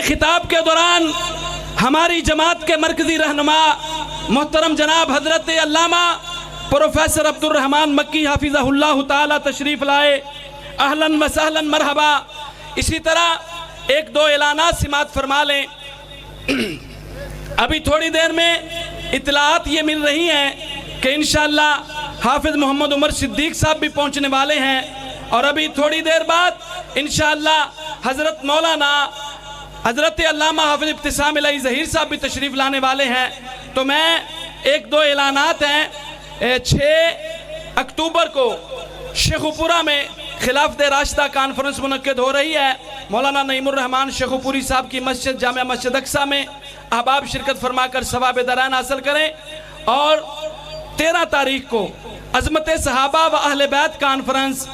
خطاب کے دوران ہماری جماعت کے مرکزی رہنما محترم جناب حضرت علامہ پروفیسر عبد الرحمن مکی حافظہ اللہ تعالی تشریف لائے. اہلاً و سہلاً مرحبا. اسی طرح ایک دو اعلانات سماعت فرما لیں. ابھی تھوڑی دیر میں اطلاعات یہ مل رہی ہیں کہ انشاءاللہ حافظ محمد عمر صدیق صاحب بھی پہنچنے والے ہیں، اور ابھی تھوڑی دیر بعد انشاءاللہ حضرت مولانا حضرت علامہ حافظ ابتسام الہی ظہیر صاحب بھی تشریف لانے والے ہیں. تو میں ایک دو اعلانات ہیں. 6 اکتوبر کو شیخوپورہ میں خلافت راشدہ کانفرنس منعقد ہو رہی ہے. مولانا نعیم الرحمن شیخوپوری صاحب کی مسجد جامعہ مسجد اقصیٰ میں احباب شرکت فرما کر ثواب درائن حاصل کریں. اور 13 تاریخ کو عظمت صحابہ و اہل بیت conference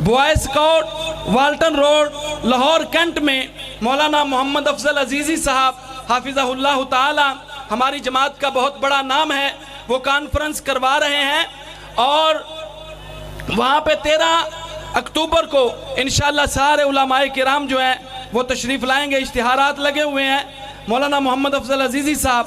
boy scout Walton road Lahore cantt میں مولانا محمد افضل عزیزی صاحب حافظہ اللہ تعالی، ہماری جماعت کا بہت بڑا نام ہے، وہ کانفرنس کروا رہے ہیں. اور وہاں پہ 13 اکتوبر کو انشاءاللہ سارے علماء کرام جو ہیں وہ تشریف لائیں گے. اشتہارات لگے ہوئے ہیں. مولانا محمد افضل عزیزی صاحب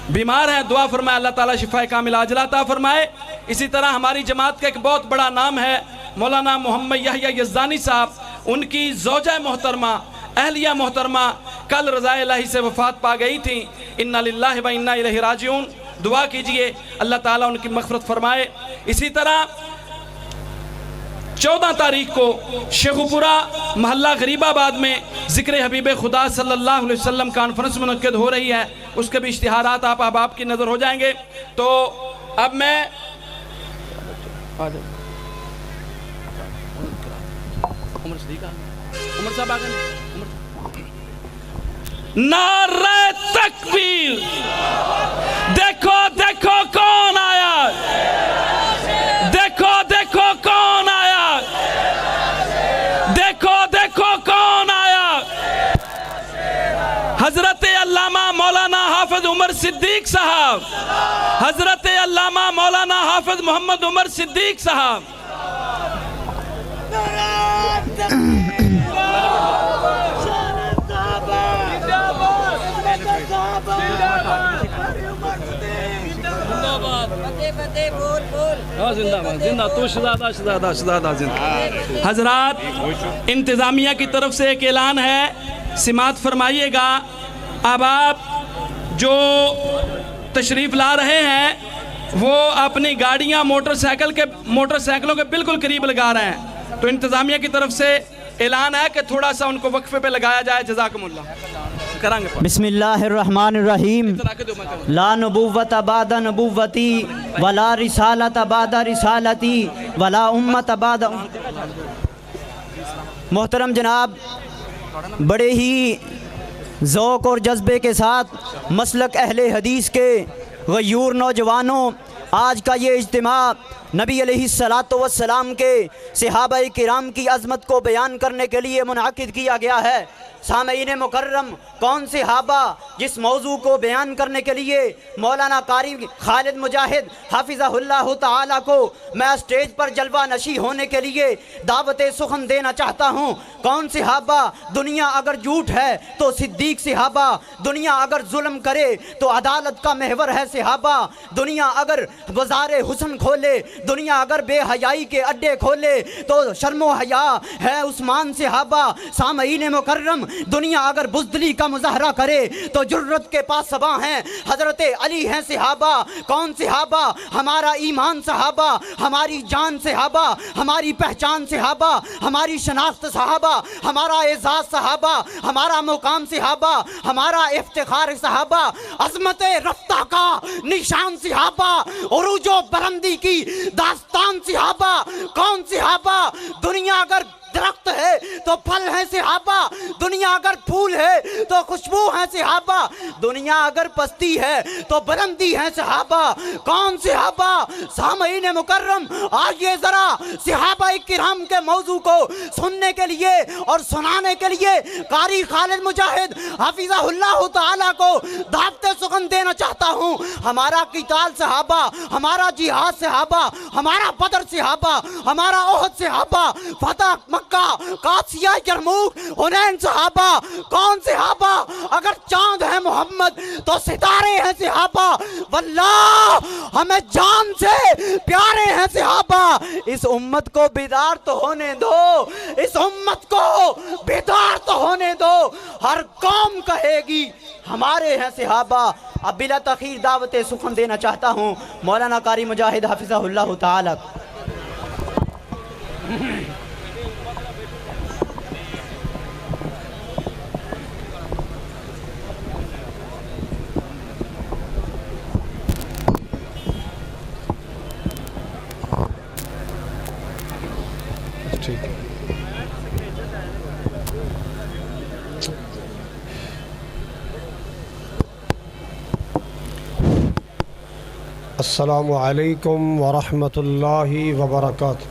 بیمار ہیں، دعا فرمائے اللہ تعالیٰ شفائے کامل عاجلہ عطا فرمائے. اسی طرح ہماری جماعت کا ایک بہت بڑا نام ہے مولانا محمد یحییٰ یزدانی صاحب، ان کی زوجہ محترمہ اہلیہ محترمہ کل رضا الہی سے وفات پا گئی تھیں. انا للہ و انا الیہ راجعون. دعا کیجئے اللہ تعالیٰ ان کی مغفرت فرمائے. اسی طرح 14 تاریخ کو شیخوپورہ محلہ غریب آباد میں ذکر حبیب خدا صلی اللہ علیہ وسلم کانفرنس منعقد ہو رہی ہے. اس کے بھی اشتہارات آپ احباب کی نظر ہو جائیں گے. تو اب میں عمر صاحب آگئے. نعرہ تکبیر. دیکھو دیکھو کون آیا، دیکھو دیکھو کون آیا، دیکھو دیکھو کون آیا. حضرت علامہ مولانا حافظ عمر صدیق صاحب، حضرت علامہ مولانا حافظ محمد عمر صدیق صاحب. حضرات، انتظامیہ کی طرف سے ایک اعلان ہے، سماعت فرمائیے گا. اب آپ جو تشریف لا رہے ہیں وہ اپنی گاڑیاں موٹر سائیکلوں کے بالکل قریب لگا رہے ہیں. تو انتظامیہ کی طرف سے اعلان ہے کہ تھوڑا سا ان کو وقفے پہ لگایا جائے. جزاکم اللہ. بسم اللہ الرحمن الرحیم. لا نبوت بعد نبوتی ولا رسالت بعد رسالتی ولا امت بعد. محترم جناب، بڑے ہی ذوق اور جذبے کے ساتھ مسلک اہل حدیث کے غیور نوجوانوں، آج کا یہ اجتماع نبی علیہ السلام کے صحابہ کرام کی عظمت کو بیان کرنے کے لیے منعقد کیا گیا ہے. سامعین مکرم، کون صحابہ جس موضوع کو بیان کرنے کے لیے مولانا قاری خالد مجاہد حافظہ اللہ تعالیٰ کو میں اسٹیج پر جلوہ نشی ہونے کے لیے دعوت سخن دینا چاہتا ہوں. کون صحابہ؟ دنیا اگر جھوٹ ہے تو صدیق صحابہ، دنیا اگر ظلم کرے تو عدالت کا محور ہے صحابہ، دنیا اگر بازار حسن کھولے، دنیا اگر بے حیائی کے اڈے کھولے تو شرم و حیا ہے عثمان صحابہ. سامعین مکرم، دنیا اگر بزدلی کا مظاہرہ کرے تو جرت کے پاسباں ہیں حضرت علی ہیں صحابہ. کون صحابہ؟ ہمارا ایمان صحابہ، ہماری جان صحابہ، ہماری پہچان صحابہ، ہماری شناخت صحابہ، ہمارا اعزاز صحابہ، ہمارا مقام صحابہ، ہمارا افتخار صحابہ، عظمت رفتہ کا نشان صحابہ، عروج و بلندی کی داستان صحابہ. کون صحابہ؟ دنیا اگر درخت ہے تو پھل ہیں صحابہ، دنیا اگر پھول ہے تو خوشبو ہیں صحابہ، دنیا اگر پستی ہے تو بلندی ہیں صحابہ. کون صحابہ؟ سامعین مکرم، آئیے ذرا صحابہ کرام کے موضوع کو سننے کے لیے اور سنانے کے لیے قاری خالد مجاہد حافظہ اللہ تعالیٰ کو دعوت سخن دینا چاہتا ہوں. ہمارا قتال صحابہ، ہمارا جہاد صحابہ، ہمارا بدر صحابہ، ہمارا احد صحابہ، فتح مکہ، قادسیہ یرموک، حنین صحابہ، کون صحابہ؟ اگر چاند ہے محمد تو ستارے ہیں صحابہ، واللہ ہمیں جان سے پیارے ہیں صحابہ۔ اس امت کو بیدار تو ہونے دو، اس امت کو بیدار تو ہونے دو، ہر قوم کہے گی ہمارے ہیں صحابہ۔ اب بلا تاخیر دعوت سخن دینا چاہتا ہوں مولانا قاری مجاہد حفظہ اللہ تعالی۔ السلام علیکم ورحمۃ اللہ وبرکاتہ۔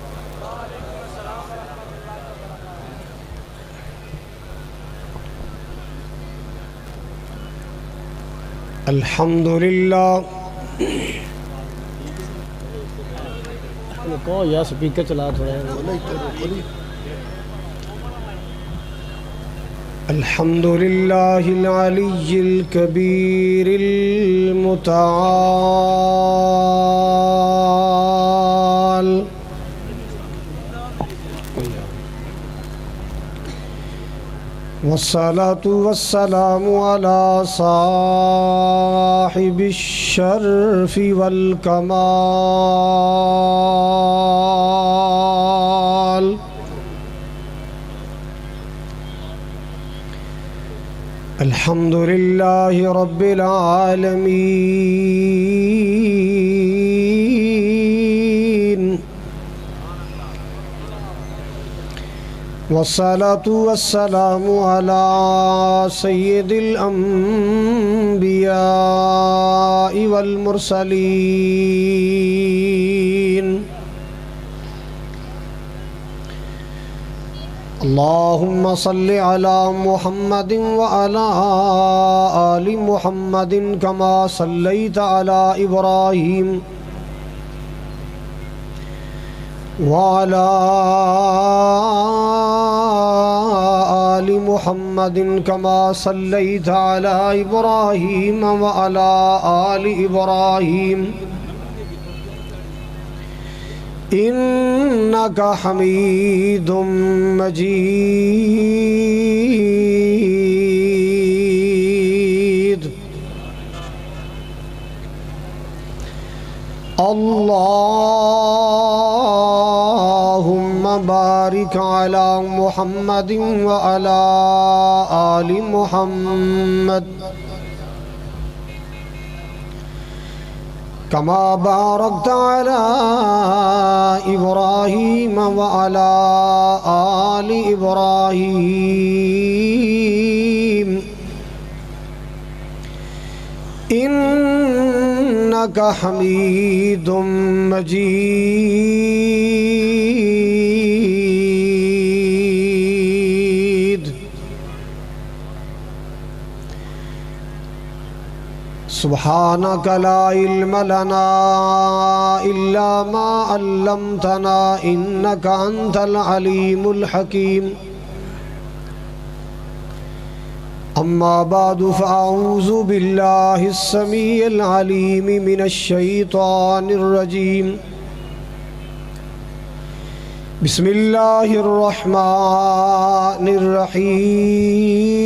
الحمد للہ کہو یا سپیکر چلا تھوڑا۔ الحمد للہ العلی الکبیر المتعال، والصلاة والسلام على صاحب الشرف والکمال، الحمد للہ رب العالمین، والصلاة والسلام على سید الانبیاء والمرسلین، اللہم صل علی محمد وعلی آل محمد کما صلیت علی ابراہیم وعلی آل محمد کما صلیت علی ابراہیم وعلی آل ابراہیم انکا حمید مجید۔ اللہم بارک علی محمد وعلی آل محمد کما بارکت علی ابراہیم وعلی آل ابراہیم انکا حمید مجید۔ سبحانک لا علم لنا الا ما علمتنا انک انت العلیم الحکیم۔ اما بعد فاعوذ باللہ السمیع العلیم من الشیطان الرجیم، بسم اللہ الرحمن الرحیم۔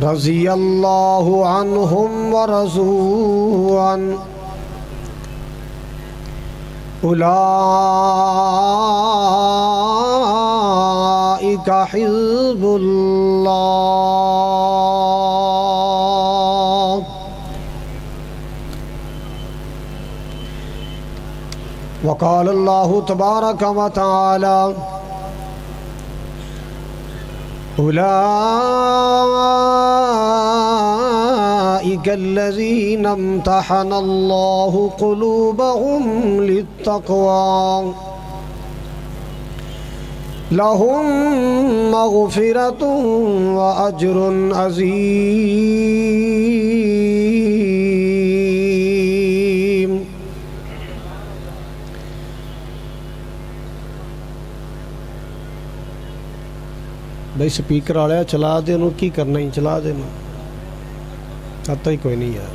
رضی اللہ عنہم ورضوا عنہ، اولئک حزب اللہ۔ وقال اللہ تبارک و تعالی أولئك الذين امتحن الله قلوبهم للتقوى لهم مغفرة وأجر عظيم۔ بھائی سپیکر والے چلا دے انہوں کی کرنا ہی چلا دے آتا ہی کوئی نہیں ہے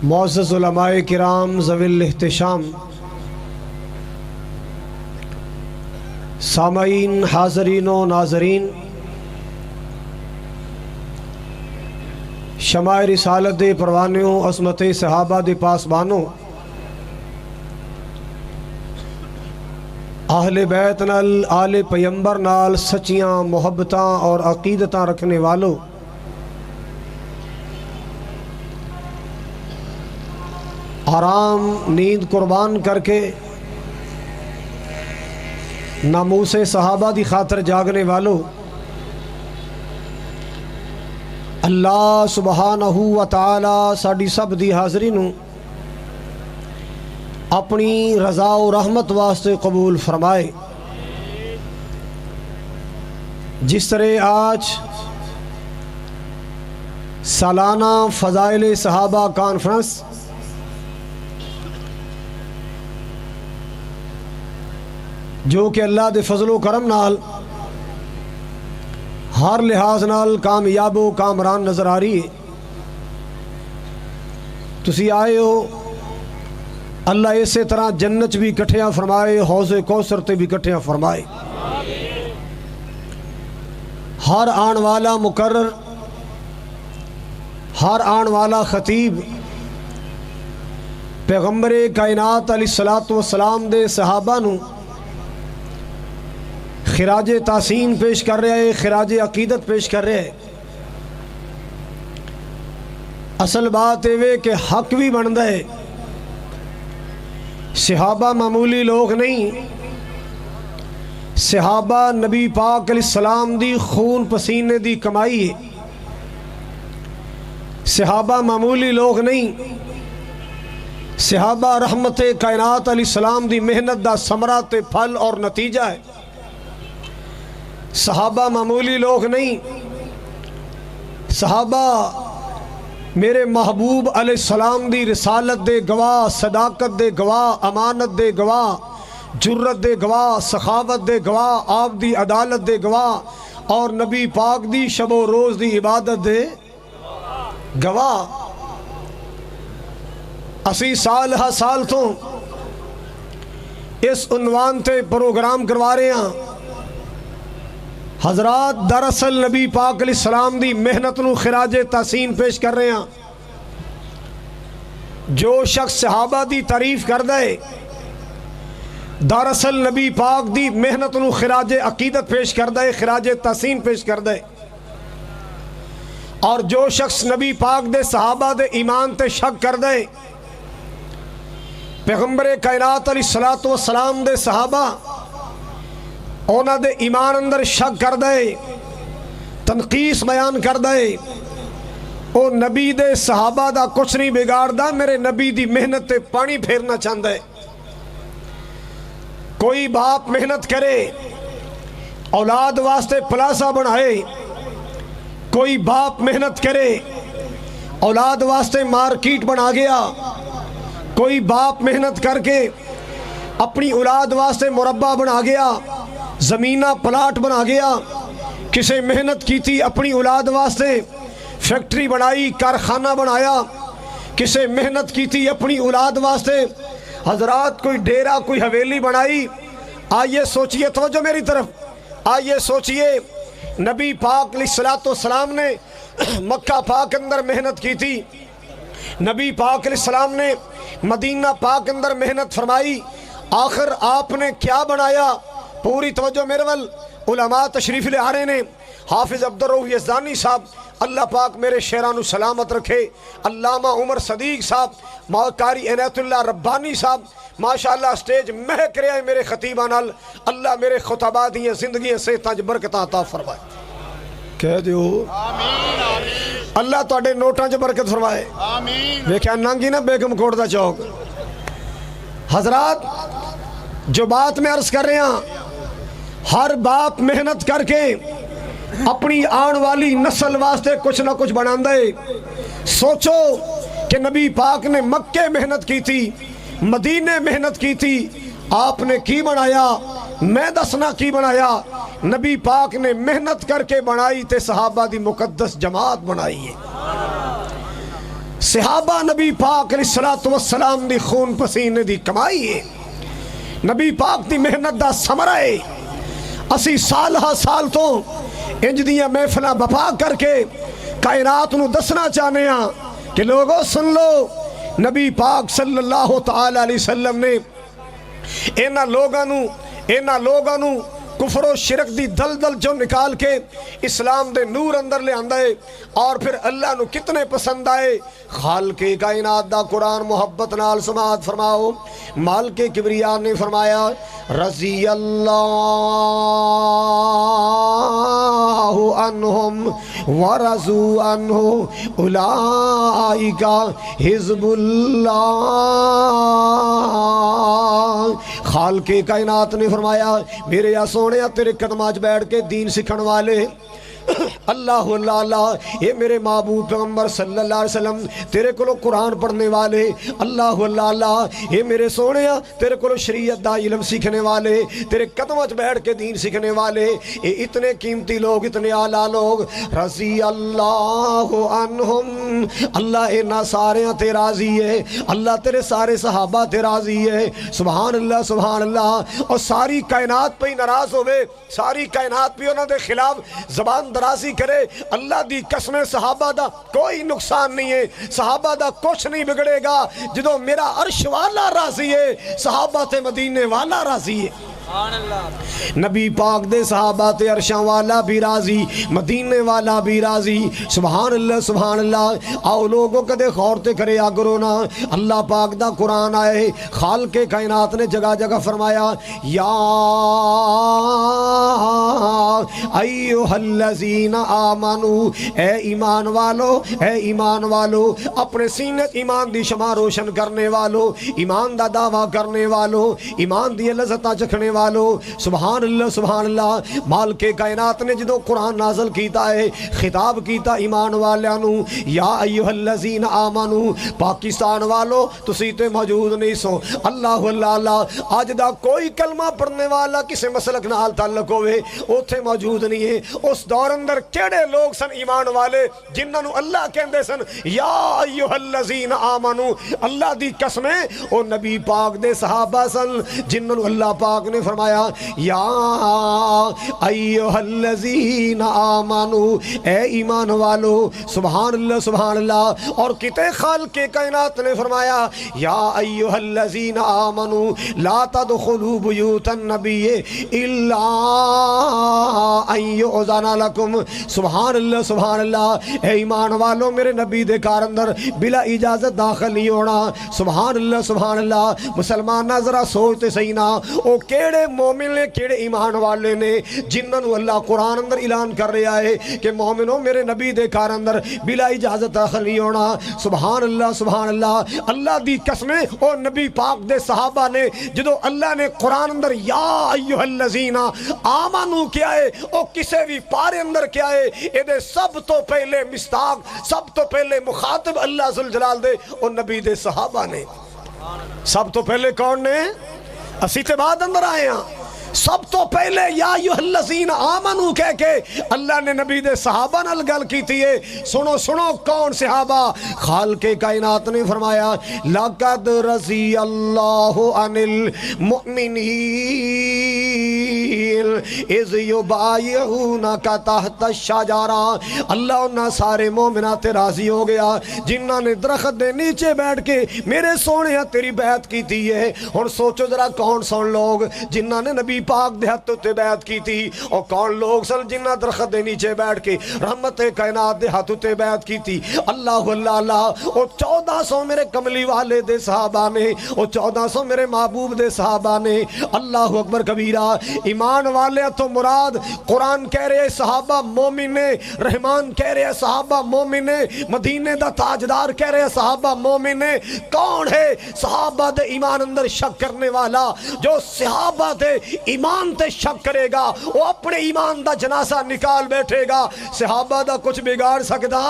معزز علماء کرام ذوی الاحتشام سامعین حاضرین و ناظرین شمع رسالت دے پروانیوں عظمت صحابہ دے پاسبانوں اہل بیت نال آل پیمبر نال سچیاں محبتاں اور عقیدتاں رکھنے والوں آرام نیند قربان کر کے ناموس صحابہ دی خاطر جاگنے والوں اللہ سبحانہ و تعالی ساڈی سب دی حاضری نوں اپنی رضا و رحمت واسطے قبول فرمائے۔ جس طرح آج سالانہ فضائل صحابہ کانفرنس جو کہ اللہ دے فضل و کرم نال ہر لحاظ نال کامیاب و کامران نظر آ رہی ہے، تسی آئے ہو اللہ اسی طرح جنت بھی کٹھیاں فرمائے، حوض کوثر تے بھی کٹھیاں فرمائے۔ ہر آن والا مقرر، ہر آن والا خطیب پیغمبر کائنات علیہ السلام دے صحابہ نو خراج تحسین پیش کر رہے ہیں، خراج عقیدت پیش کر رہے ہیں۔ اصل بات یہ کہ حق بھی بنتا ہے، صحابہ معمولی لوگ نہیں، صحابہ نبی پاک علیہ السلام دی خون پسینے دی کمائی ہے، صحابہ معمولی لوگ نہیں، صحابہ رحمت کائنات علیہ السلام دی محنت دا ثمرہ تے پھل اور نتیجہ ہے۔ صحابہ معمولی لوگ نہیں، صحابہ میرے محبوب علیہ السلام دی رسالت دے گواہ، صداقت دے گواہ، امانت دے گواہ، جرت دے گواہ، سخاوت دے گواہ، آپ دی عدالت دے گواہ اور نبی پاک دی شب و روز دی عبادت دے گواہ۔ اسی سال ہا سال تو اس عنوان تے پروگرام کروا رہے ہیں۔ حضرات دراصل نبی پاک علیہ السلام دی محنت نو خراج تحسین پیش کر رہے ہیں۔ جو شخص صحابہ دی تعریف کر دے دراصل نبی پاک دی محنت نو خراج عقیدت پیش کر دے، خراج تحسین پیش کر دے۔ اور جو شخص نبی پاک دے صحابہ دے ایمان تے شک کر دے، پیغمبر کائنات علیہ السلام دے صحابہ اونا دے ایمان اندر شک کر دے، تنقیص بیان کر دے، او نبی دے صحابہ دا کچھ نہیں بگاڑ دا، میرے نبی دی محنت تے پانی پھیرنا چاہتا ہے۔ کوئی باپ محنت کرے، اولاد واسطے پلاسا بنائے، کوئی باپ محنت کرے، اولاد واسطے مارکیٹ بنا گیا، کوئی باپ محنت کر کے اپنی اولاد واسطے مربع بنا گیا، زمینہ پلاٹ بنا گیا، کسے محنت کی تھی اپنی اولاد واسطے فیکٹری بنائی، کارخانہ بنایا، کسے محنت کی تھی اپنی اولاد واسطے حضرات کوئی ڈیرہ کوئی حویلی بنائی۔ آئیے سوچئے، توجہ میری طرف، آئیے سوچئے نبی پاک علیہ السلام نے مکہ پاک اندر محنت کی تھی، نبی پاک علیہ السلام نے مدینہ پاک اندر محنت فرمائی، آخر آپ نے کیا بنایا؟ پوری توجہ میرے ول، علماء تشریف لے آ رہے نے، حافظ عبدالرؤف یزدانی صاحب اللہ پاک میرے شیرانو سلامت رکھے، علامہ عمر صدیق صاحب، قاری عنایت اللہ ربانی صاحب، ماشاءاللہ سٹیج مہک رہے ہیں میرے خطیبہ نال، اللہ میرے خطبہ دیاں زندگیاں سے تاج برکتاں عطا فرمائے۔ کہہ دیو اللہ تواڈے نوٹاں چ برکت فرمائے۔ ویکھیا ننگی نا بیگم کوٹ دا چوک۔ حضرات جو بات میں عرض کر رہے ہیں، ہر باپ محنت کر کے اپنی آن والی نسل واسطے کچھ نہ کچھ بنا دے۔ سوچو کہ نبی پاک نے مکے محنت کی تھی، مدینے محنت کی تھی، آپ نے کی بنایا؟ میں دسنا کی بنایا؟ نبی پاک نے محنت کر کے بنائی تے صحابہ دی مقدس جماعت بنائی ہے. صحابہ نبی پاک علیہ الصلوۃ والسلام دی خون پسینے دی کمائی ہے. نبی پاک دی محنت دا ثمرہ ہے. اسی سال تو انج دیاں محفلاں بپا کر کے کائنات نو دسنا چاہنے ہاں کہ لوگوں سن لو، نبی پاک صلی اللہ تعالی علیہ وسلم نے اینا لوگاں نو کفر و شرک دی دلدل جو نکال کے اسلام دے نور اندر لے آندہ ہے، اور پھر اللہ نو کتنے پسند آئے. خالق کائنات دا قرآن محبت نال سماعت فرماؤ. مالک کبریاء نے فرمایا رضی اللہ عنہم ورضوا عنہ اولئک حزب اللہ. خالق کائنات نے فرمایا میرے یا سونیا تیرے قدماج بیٹھ کے دین سکھن والے اللہ اللہ اللہ، یہ میرے محبوب پیغمبر صلی اللہ علیہ وسلم تیرے کو قرآن پڑھنے والے اللہ اللہ اللہ، یہ میرے سونیا تیرے کو شریعت دا علم سیکھنے والے، تیرے قدم وچ بیٹھ کے دین سیکھنے والے، یہ اتنے قیمتی لوگ، اتنے اعلیٰ لوگ. رضی اللہ عنہم، اللہ اینا سارے تے راضی ہے، اللہ تیرے سارے صحابہ تے راضی ہے. سبحان اللہ سبحان اللہ. اور ساری کائنات پہ ناراض ہوئے، ساری کائنات پہ انہوں دے خلاف زبان درازی کرے، اللہ دی قسم صحابہ دا کوئی نقصان نہیں ہے، صحابہ دا کچھ نہیں بگڑے گا. جدو میرا عرش والا راضی ہے، صحابہ تے مدینے والا راضی ہے. نبی پاک دے صحابہ تے عرشاں والا بھی راضی، مدینے والا بھی راضی. سبحان اللہ سبحان اللہ. آؤ لوگوں کدے خور تے کرے آگرو نا. اللہ پاک دا قرآن آئے، خالق کائنات نے جگہ جگہ فرمایا یا ایوہ الذین آمنو، اے ایمان والو، اے ایمان والو، اپنے سینے ایمان دی شمع روشن کرنے والو، ایمان دا دعویٰ کرنے والو، ایمان دی لذتہ چکھنے والو. سبحان اللہ سبحان اللہ. مالک کائنات نے جدو قرآن نازل کیتا ہے، خطاب کیتا ایمان والیانو، یا ایوہ الذین آمنو. پاکستان والو تسی تے موجود نہیں سو، اللہ اللہ اللہ. آج دا کوئی کلمہ پڑھنے والا کسے مسلک نال تعلق ہوئے اوتھے موجود نہیں ہے. اس دور اندر کیڑے لوگ سن ایمان والے جنہاں نو اللہ کہندے سن یا ایوہ الذین آمنو. اللہ دی قسمیں او نبی پاک دے صحابہ سن جنہاں نو اللہ پاک نے فرمایا یا ایوہ الذین آمنو، اے ایمان والو. سبحان اللہ سبحان اللہ. اور کتے خالق کائنات نے فرمایا یا ایوہ الذین آمنو لا تدخلوا بیوت النبی الا ان یؤذن لکم. سبحان اللہ سبحان اللہ. اے ایمان والو میرے نبی دے کار اندر بلا اجازت داخل نہیں ہونا. سبحان اللہ سبحان اللہ. مسلمان نہ ذرا سوچتے صحیح نا، او کیڑے مومن نے کیڑے ایمان والے نے جنہاں نو اللہ قرآن اندر اعلان کر رہا ہے کہ مومنوں میرے نبی دے کار اندر بلا اجازت داخل نہیں ہونا. سبحان اللہ سبحان اللہ. اللہ دی قسمیں او نبی پاک دے صحابہ نے جدو اللہ نے قرآن اندر یا ایوہ الذین آمنو کیا ہے، او کسے بھی پارے اندر کیا ہے، اے دے سب تو پہلے مستاق، سب تو پہلے مخاطب اللہ ذوالجلال دے او نبی دے صحابہ نے. سب تو پہلے کون نے؟ اسی تے بعد اندر آئے ہیں. سب تو پہلے یا ایھا الذین آمنو کہہ کے اللہ نے نبی دے صحابہ نال گل کیتی ہے. سنو سنو کون صحابہ؟ خالق کائنات نے فرمایا لقد رضی اللہ عن المؤمنین اذ یبایعونک تحت الشجرہ. اللہ انہاں سارے مومنات تے راضی ہو گیا جنہاں نے درخت دے نیچے بیٹھ کے میرے سونے تیری بیعت کیتی ہے. اور سوچو ذرا کون سن لوگ جنہاں نے نبی پاک دے ہاتھ تے بیعت کی تھی، اور کون لوگ سن جنہ درخت دے نیچے بیٹھ کے رحمت کائنات دے ہاتھ تے بیعت کی تھی. اللہ اللہ اللہ. اور 1400 میرے کملی والے دے صحابہ نے، اور 1400 میرے محبوب دے صحابہ نے. اللہ اکبر کبیرہ. ایمان والے تو مراد قرآن کہہ رہے صحابہ مومن نے، رحمان کہہ رہے صحابہ مومن نے، مدینے دا تاجدار کہہ رہے صحابہ مومن نے. کون ہے صحابہ دے ایمان اندر شک کرنے والا؟ جو صحابہ دے ایمان تے شک کرے گا وہ اپنے ایمان دا جنازہ نکال بیٹھے گا. صحابہ دا کچھ بگاڑ سکتا؟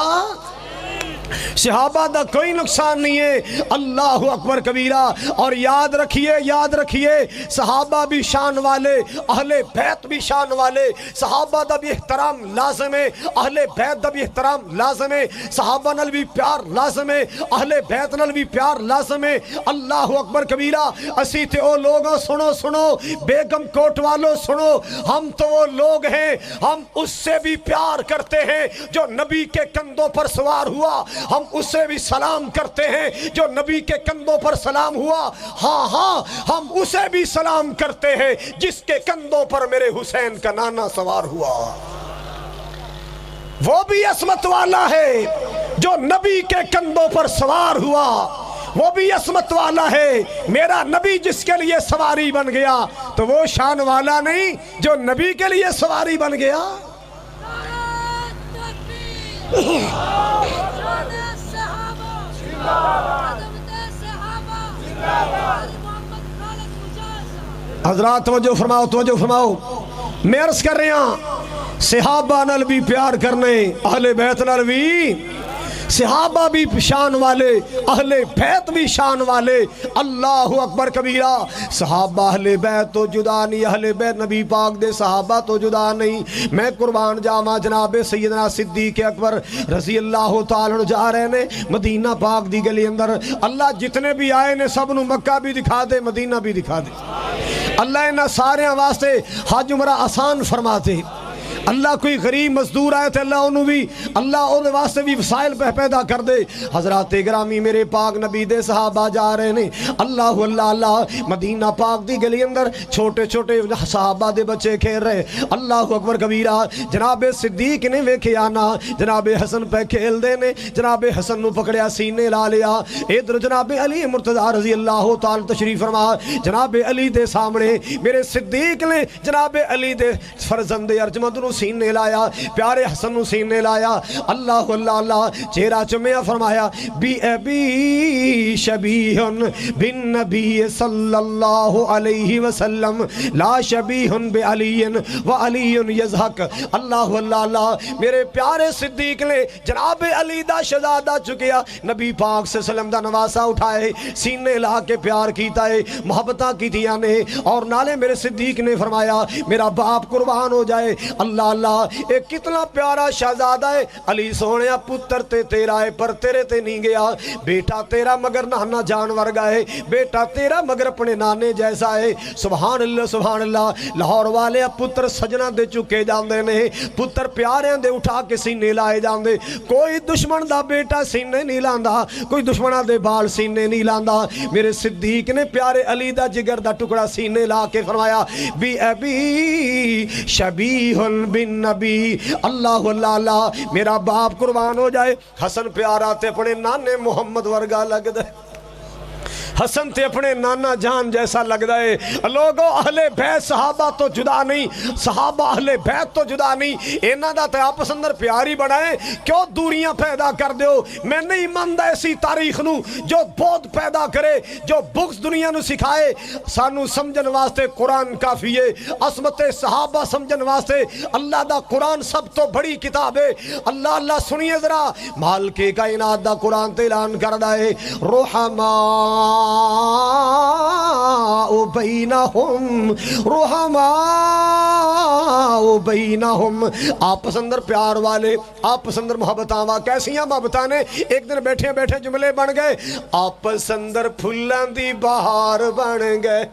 صحابہ دا کوئی نقصان نہیں ہے. اللہ اکبر کبیرہ. اور یاد رکھیے صحابہ بھی شان والے, اہل بیت بھی شان والے. صحابہ دا بھی احترام لازم ہے, اہل بیت دا بھی احترام لازم ہے. صحابہ نال بھی پیار لازم ہے, اہل بیت نال بھی پیار لازم ہے. اللہ اکبر کبیرہ. اسی تے او لوگوں سنو بیگم کوٹ والوں سنو, ہم تو وہ لوگ ہیں, ہم اس سے بھی پیار کرتے ہیں جو نبی کے کندھوں پر سوار ہوا. ہم اس سے بھی سلام کرتے ہیں جو نبی کے کندھوں پر سلام ہوا. ہاں ہم اسے بھی سلام کرتے ہیں جس کے کندھوں پر میرے حسین کا نانا سوار ہوا. وہ بھی عصمت والا ہے جو نبی کے کندھوں پر سوار ہوا, وہ بھی عصمت والا ہے. میرا نبی جس کے لیے سواری بن گیا تو وہ شان والا نہیں جو نبی کے لیے سواری بن گیا. حضرات توجہ فرماؤ. میں عرض کر رہے ہیں صحابہ نال بھی پیار کرنے, اہل بیت نال بھی. صحابہ بھی شان والے, اہل بیت بھی شان والے. اللہ اکبر کبیرہ. صحابہ اہل بیت تو جدا نہیں, اہل بیت نبی پاک دے صحابہ تو جدا نہیں. میں قربان جاواں جناب سیدنا صدیق اکبر رضی اللہ تعالیٰ جا رہے نے مدینہ پاک دی گلی اندر. اللہ جتنے بھی آئے نے سب نو مکہ بھی دکھا دے, مدینہ بھی دکھا دے. اللہ انہاں سارے واسطے حج عمرہ آسان فرما دے. اللہ کوئی غریب مزدور آئے تھے اللہ انہوں بھی, اللہ انہوں واسطے بھی وسائل پیدا کر دے. حضرات گرامی میرے پاک نبی دے صحابہ جا رہے نے. اللہ مدینہ پاک دی گلی اندر چھوٹے صحابہ دے بچے کھیل رہے. اللہ اکبر کبیرہ. جناب صدیق نے ویکھے آنا جناب حسن پہ کھیل دے نے. جناب حسن نو پکڑیا سینے لا لیا. ادھر جناب علی مرتضیٰ رضی اللہ تعالی تشریف فرما. جناب علی دے سامنے میرے صدیق نے جناب علی دے فرزند ارجمند نو سینے لایا, پیارے حسن نو سینے لایا. اللہ چہرہ چمیا فرمایا بی ابی شبیہن بن نبی صلی اللہ علیہ وسلم لا شبیہن بی علی و علی یزحق. اللہ میرے پیارے صدیق نے جناب علی دا شہزادہ چکیا نبی پاک صلی اللہ علیہ وسلم دا نواسا اٹھائے, سینے لا کے پیار کیتا ہے, محبتہ کی تھیاں نے. اور نالے میرے صدیق نے فرمایا میرا باپ قربان ہو جائے. اللہ ایک کتنا پیارا شہزادہ ہے. علی سونیا پتر تے تیرا ہے پر تیرے تے نہیں گیا. بیٹا تیرا مگر نانا جانور گا ہے, بیٹا تیرا مگر اپنے نانے جیسا ہے. سبحان اللہ. لاہور والے پتر سجنا دے چکے جاندے نے, پتر پیاریاں دے اٹھا کے سینے لائے جاندے. کوئی دشمن دا بیٹا سینے نہیں لاندا, کوئی دشمنہ دے بال سینے نہیں لاندا. میرے صدیق نے پیارے علی دا جگر دا ٹکڑا سینے لا کے فرمایا بی ابی شبیہن بن نبی. اللہ میرا باپ قربان ہو جائے. حسن پیارا تے اپنے نانے محمد ورگا لگ دے, حسن تے اپنے نانا جان جیسا لگ دے. لوگوں اہل بیت صحابہ تو جدا نہیں, صحابہ اہل بیت تو جدا نہیں. اینا دا تے آپس اندر پیاری بڑھائیں, کیوں دوریاں پیدا کر دیو. میں نہیں ماندا ایسی تاریخ نو جو بودھ پیدا کرے, جو بغض دنیا نو سکھائے. سانو سمجھن واسطے قرآن کافی ہے, عظمت صحابہ سمجھن واسطے اللہ دا قرآن سب تو بڑی کتاب ہے. اللہ سنیے ذرا, مالک کائنات دا قرآن تے اعلان کردا ہے رحمان بینہم رحماء بینہم. آپس اندر پیار والے, آپس اندر محبتاں وا. کیسیاں محبتاں نے؟ ایک دن بیٹھے جملے بن گئے. آپس اندر پھلاں دی بہار بن گئے.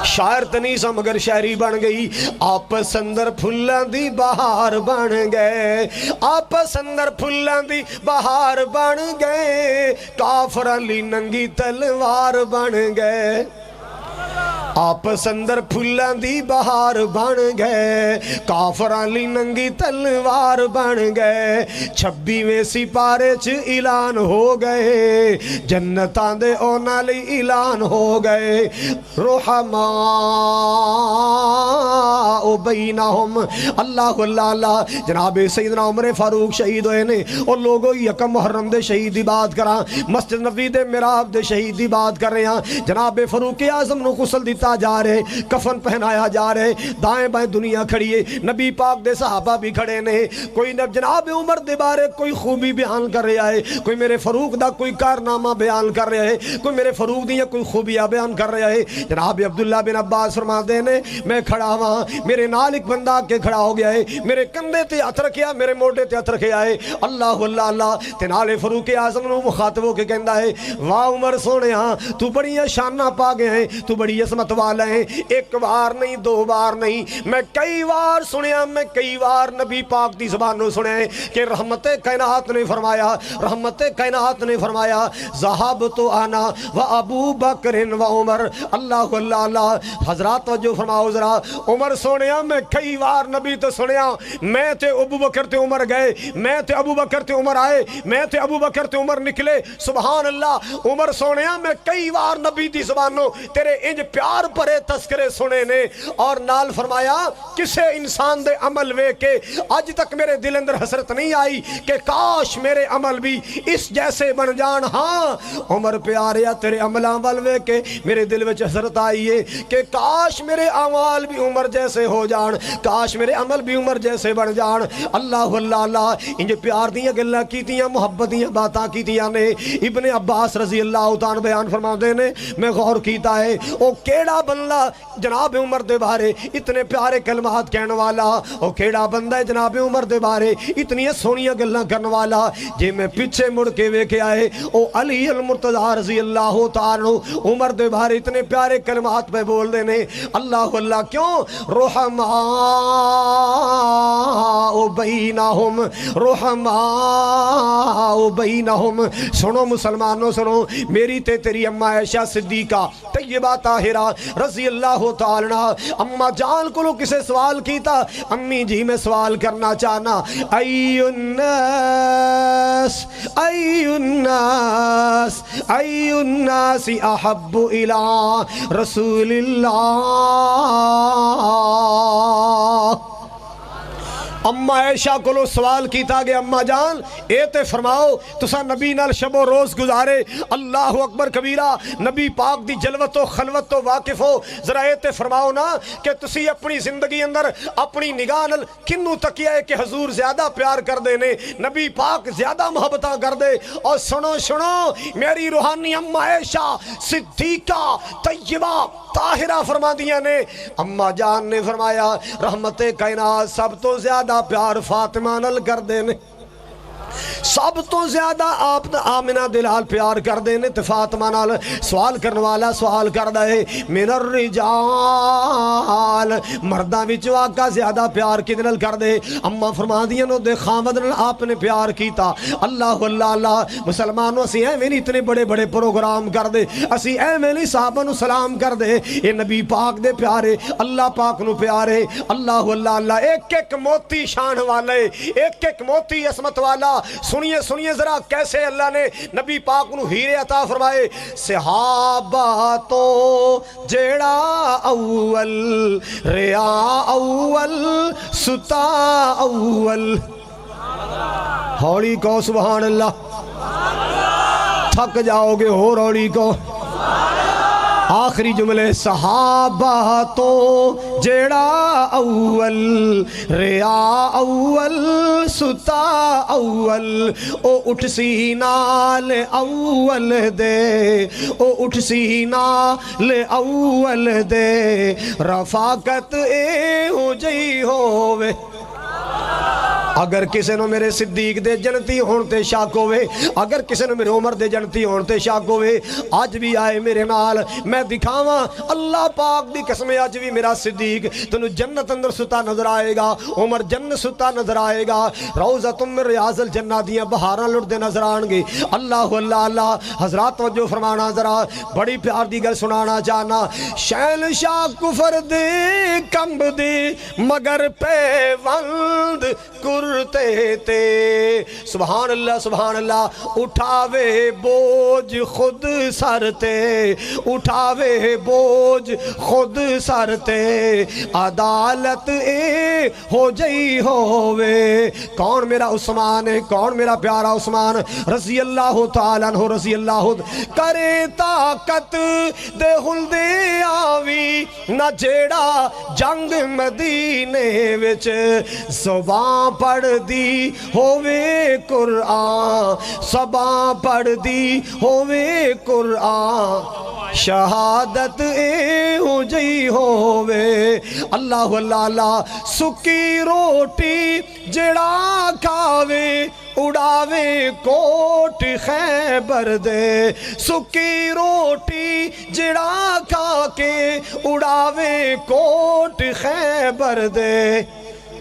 شاعر تنیسا مگر شاعری بن گئی. آپس اندر پھلاں دی بہار بن گئے, آپس اندر پھلاں دی بہار بن گئے. کافراں لی ننگی تلوار بن گئے. آپس اندر پھلاں دی بہار بن گئے, کافراں لی ننگی تلوار بن گئے. 26ویں سپارے چ اعلان ہو گئے, جنتاں دے اونا لی اعلان ہو گئے. رحماء بینہم. اللہ جناب سیدنا عمر فاروق شہید ہوئے نے. اور لوگوں یکم محرم دے شہید دی بات کراں, مسجد نبوی دے محراب دے شہید دی بات کر رہے ہیں. جناب فاروق اعظم نو غسل دیتا دیتا جا رہے, کفن پہنایا جا رہے, دائیں بائیں دنیا کھڑی ہے, نبی پاک دے صحابہ بھی کھڑے نے, کوئی جناب عمر دے بارے کوئی خوبی بیان کر رہا ہے, کوئی میرے فاروق دا کوئی کارنامہ بیان کر رہا ہے, کوئی میرے فاروق دی کوئی خوبیاں بیان کر رہا ہے. جناب عبداللہ بن عباس فرماتے نے میں کھڑا ہوا, میرے نال ایک بندہ کے کھڑا ہو گیا ہے, میرے کندھے تے ہاتھ رکھیا, میرے موڈے تے ہاتھ رکھیا ہے, اللہ اللہ اللہ تے نالے فاروق اعظم نو مخاطب ہو کے کہندا ہے واہ عمر سونیا تو بڑی شاناں پا گئے ہیں, تو بڑی عظمت والا ہے, ایک بار نہیں دو بار نہیں, میں کئی بار سنیا, میں کئی بار نبی پاک دی زبانوں سنے کہ رحمت کائنات نے فرمایا, رحمت کائنات نے فرمایا ذہبت انا و ابو بکر و عمر, اللہ اللہ اللہ. حضرات توجہ فرماؤ ذرا, عمر سونیا میں کئی بار نبی تو سنیا, میں تے ابو بکر تے عمر گئے, میں تے ابو بکر تے عمر آئے, میں تے ابو بکر تے عمر نکلے, سبحان اللہ. عمر سونیا میں کئی بار نبی دی زبانوں تیرے انج پیار پرے تذکرے سنے نے, اور نال فرمایا کسے انسان دے عمل وے کے آج تک میرے دل اندر حسرت نہیں آئی کہ کاش میرے عمل بھی اس جیسے بن جان. ہاں عمر پیاریا تیرے عملاں ول وے کے میرے دل وچ حسرت آئی ہے کہ کاش میرے اعمال بھی عمر جیسے ہو جان, کاش میرے عمل بھی عمر جیسے بن جان. اللہ اللہ اللہ. انج پیار دیاں گلاں کیتیاں, محبت دیاں باتاں کیتیاں نے. ابن عباس رضی اللہ تعالی بیان فرماندے نے میں غور کیتا ہے او کیڑا بندہ جناب عمر دے بارے اتنے پیارے کلمات کہنے والا, او کیڑا بندہ ہے جناب عمر دے بارے اتنی سونیاں گلاں کرنے والا. جے میں پیچھے مڑ کے ویکھیا ہے او علی المرتضی رضی اللہ تعالی عمر دے بارے اتنے پیارے کلمات پہ بول دے نے. اللہ اللہ. کیوں؟ رحماء بینہم, رحماء بینہم. سنو مسلمانوں سنو, میری تے تیری اماں عائشہ صدیقہ طیبہ طاہرہ رضی اللہ تعالی اماں جان کو کسے سوال کیتا, امی جی میں سوال کرنا چاہنا, ای الناس ای الناس ای الناس احب الى رسول اللہ. اما عائشہ کو سوال کیتا گیا اما جان اے تے فرماؤ تسا نبی نال شب و روز گزارے, اللہ اکبر کبیرہ, نبی پاک دی جلوت و خلوت تو واقف ہو, ذرا اے تے فرماؤ نا کہ تسی اپنی زندگی اندر اپنی نگاہ نال کنوں تکیا ہے کہ حضور زیادہ پیار کر دے نے, نبی پاک زیادہ محبتاں کر دے. اور سنو سنو میری روحانی اما عائشہ صدیقہ طیبہ طاہرہ فرما دیا نے, اما جان نے فرمایا رحمت کائنات سب تو زیادہ پیار فاطمہ نال کر دینے, سب تو زیادہ آپ آمنہ دلال پیار کر دینے تے فاطمہ نال. سوال کرنے والا سوال کر دے من الرجال, مردہ وچ آقا زیادہ پیار کدے نال کر دے, اما فرما دیا نو دے خامد نال آپ نے پیار کیتا. اللہ اللہ اللہ. مسلمانوں اسی ایویں نہیں اتنے بڑے بڑے پروگرام کر دے, اسی ایویں نہیں صحابہ نو سلام کر دے, اے نبی پاک دے پیارے, اللہ پاک نو پیارے. اللہ اللہ اللہ. ایک ایک موتی شان والے, ایک ایک موتی عصمت والا. سنیے سنیے ذرا کیسے اللہ نے نبی پاک نو ہیرے عطا فرمائے. صحابہ تو جیڑا اول, ریا اول, ستا اول. ہوڑی کو سبحان اللہ, تھک جاؤ گے ہو روڑی کو. آخری جملے صحابہ تو جیڑا اول, ریا اول, ستا اول. او اٹھ سی نال اول دے, او اٹھ سی نال اول دے, رفاقت اے ہو جئی ہووے. اگر کسی نے میرے صدیق دے جنتی ہونتے شاک ہوئے, اگر کسی نے میرے عمر دے جنتی ہونتے شاک ہوئے, آج بھی آئے میرے نال میں دکھاواں اللہ پاک دی قسم آج بھی میرا صدیق تنو جنت اندر ستا نظر آئے گا, عمر جنت ستا نظر آئے گا, روزہ من ریاض الجنہ دیاں بہاراں لٹ دے نظر آن گے. اللہ اللہ اللہ. حضرات توجہ فرمانا ذرا, بڑی پیار دی گل سنانا چاہنا. شہنشاہ کفر دے کمب دے مگر پیوند کرتے تے, سبحان اللہ سبحان اللہ. اٹھاوے بوجھ خود سر تے, اٹھاوے بوجھ خود سر تے, عدالت اے ہو جئی ہووے. کون میرا عثمان ہے, کون میرا پیارا عثمان رضی اللہ تعالیٰ عنہ رضی اللہ. کرے طاقت دے ہلدے آوی نہ جیڑا جنگ مدینے وچ زباں پڑھ دی ہووے قرآن، زباں پڑھ دی ہووے قرآن، شہادت اے ہو جئی ہووے اللہ اللہ اللہ۔ سکی روٹی جڑا کھاوے اڑاوے کوٹ خیبر دے، سکی روٹی جڑا کھا کے اڑاوے کوٹ خیبر دے،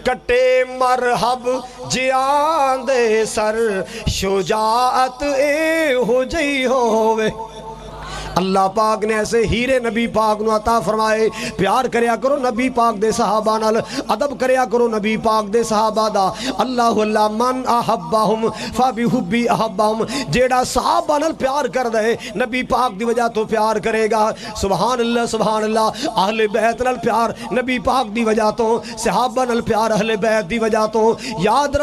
کٹے مرحب جیان دے سر، شجاعت اے ہو جئی ہووے۔ اللہ پاک نے ایسے ہیرے نبی پاک نو عطا فرمائے۔ پیار کریا کرو نبی پاک دے صحابہ نال، ادب کریا کرو نبی پاک دے صحابہ دا۔ اللہ اللہ من احبہم فبحبی احبہم، جیڑا صحابہ نال پیار کر دے نبی پاک دی وجہ تو پیار کرے گا۔ سبحان اللہ سبحان اللہ۔ اہل بیت نال پیار نبی پاک دی وجہ تو، صحابہ نال پیار اہل بیت دی وجہ تو۔ یاد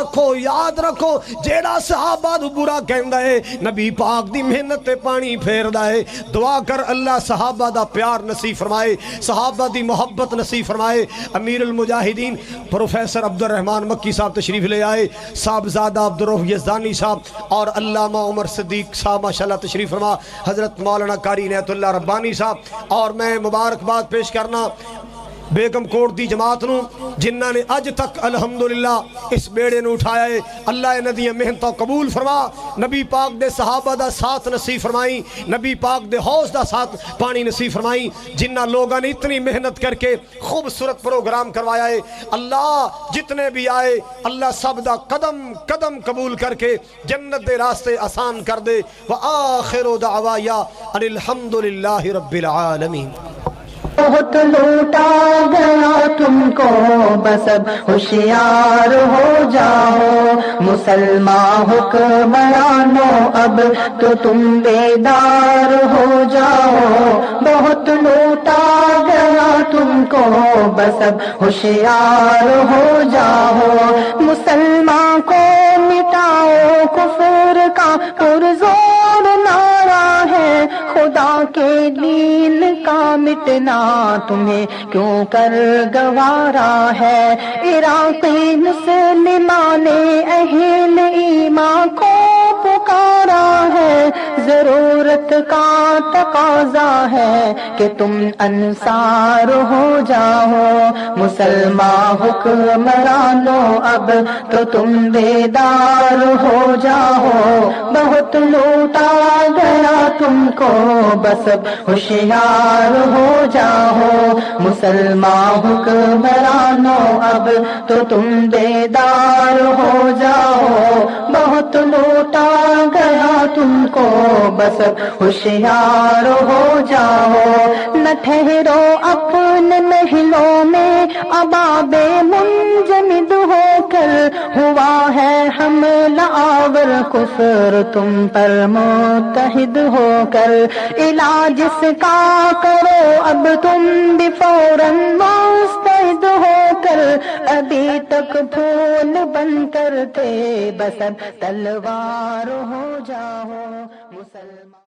رکھو جیڑا صحابہ نو برا کہندا ہے نبی پاک دی محنت تے پانی پھیردا ہے۔ دعا کر اللہ صحابہ دا پیار نصیب فرمائے، صحابہ دی محبت نصیب فرمائے۔ امیر المجاہدین پروفیسر عبد الرحمن مکی صاحب تشریف لے آئے، صاحبزادہ عبدالرؤف یزدانی صاحب اور علامہ عمر صدیق صاحب ماشاءاللہ تشریف فرما، حضرت مولانا قاری عنایت اللہ ربانی صاحب، اور میں مبارکباد پیش کرنا بیگم کوٹ دی جماعت نو جنہاں نے اج تک الحمدللہ اس بیڑے نو اٹھایا ہے۔ اللہ انہاں دی محنتاں قبول فرما، نبی پاک دے صحابہ دا ساتھ نصیب فرمائی، نبی پاک دے حوض دا ساتھ پانی نصیب فرمائی، جنہاں لوگاں نے اتنی محنت کر کے خوبصورت پروگرام کروایا ہے۔ اللہ جتنے بھی آئے اللہ سب دا قدم قدم قبول کر کے جنت دے راستے آسان کر دے۔ وآخر دعوایا ان الحمدللہ رب العالمین۔ بہت لوٹا گیا تم کو بس اب ہوشیار ہو جاؤ، مسلمان حکمرانو اب تو تم بیدار ہو جاؤ، بہت لوٹا گیا تم کو بس اب ہوشیار ہو جاؤ، مسلمان کو مٹاؤ کفر کا پرزور نعرہ ہے، خدا کے دین کا مٹنا تمہیں کیوں کر گوارا ہے، عراقی مسلمان نے اہل ایمان کو پکارا ہے، ضرورت کا تقاضا ہے کہ تم انصار ہو جاؤ، مسلمان حکمرانو اب تو تم بیدار ہو جاؤ، بہت لوٹا گیا تم کو بس اب ہوشیار ہو جاؤ، مسلمان حکمرانو اب تو تم بیدار ہو جاؤ، بہت لوٹا گیا تم کو بس اب ہوشیار ہو جاؤ، نہ ٹھہرو اپنے محلوں میں اباب منجمد ہو کر، ہوا ہے حملہ آور کفر تم پر متحد ہو کر، علاج اس کا کرو اب تم بھی فوراً مستعد ہو کر، ابھی تک پھول بن کر تھے بس اب تلوار ہو جاؤ مسلمان۔